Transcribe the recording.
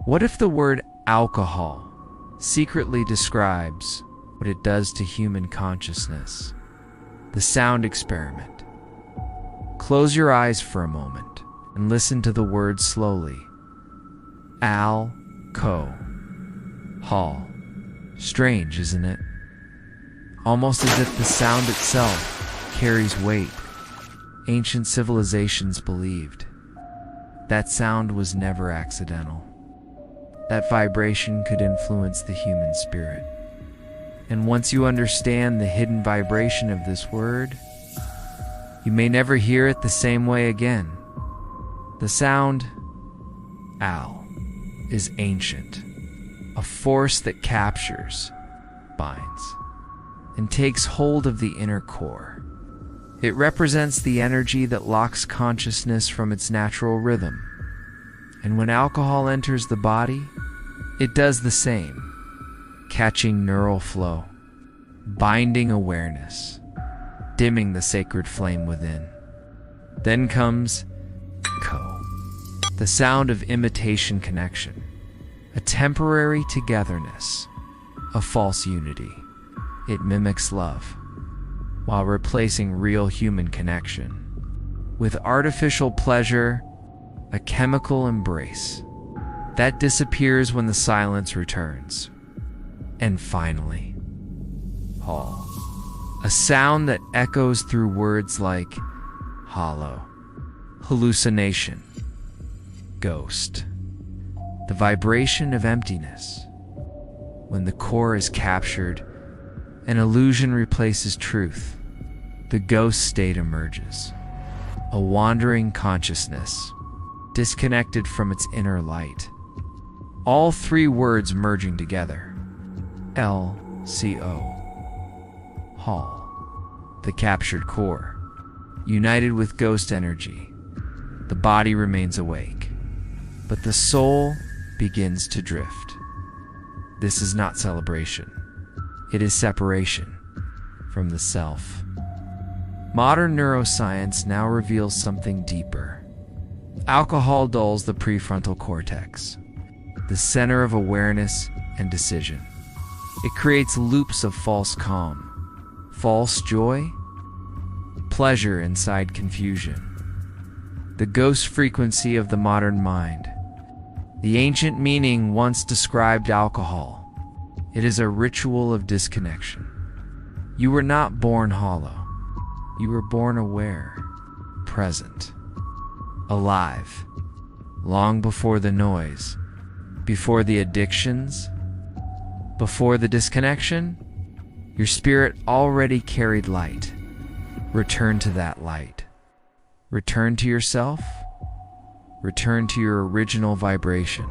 What if the word alcohol secretly describes what it does to human consciousness? The sound experiment. Close your eyes for a moment and listen to the words slowly. Al-co-hol. Strange, isn't it? Almost as if the sound itself carries weight. Ancient civilizations believed that sound was never accidental. That vibration could influence the human spirit. And once you understand the hidden vibration of this word, you may never hear it the same way again. The sound, al, is ancient, a force that captures, binds, and takes hold of the inner core. It represents the energy that locks consciousness from its natural rhythm. And when alcohol enters the body, it does the same, catching neural flow, binding awareness, dimming the sacred flame within. Then comes co, the sound of imitation connection, a temporary togetherness, a false unity. It mimics love, while replacing real human connection. With artificial pleasure, a chemical embrace that disappears when the silence returns. And finally, hol, a sound that echoes through words like hollow, hallucination, ghost, the vibration of emptiness. When the core is captured, an illusion replaces truth. The ghost state emerges, a wandering consciousness, disconnected from its inner light. All three words merging together. L-C-O, hol, the captured core, united with ghost energy. The body remains awake, but the soul begins to drift. This is not celebration. It is separation from the self. Modern neuroscience now reveals something deeper. Alcohol dulls the prefrontal cortex, the center of awareness and decision. It creates loops of false calm, false joy, pleasure inside confusion. The ghost frequency of the modern mind. The ancient meaning once described alcohol. It is a ritual of disconnection. You were not born hollow. You were born aware, present, alive, long before the noise, before the addictions, before the disconnection. Your spirit already carried light. Return to that light. Return to yourself. Return to your original vibration.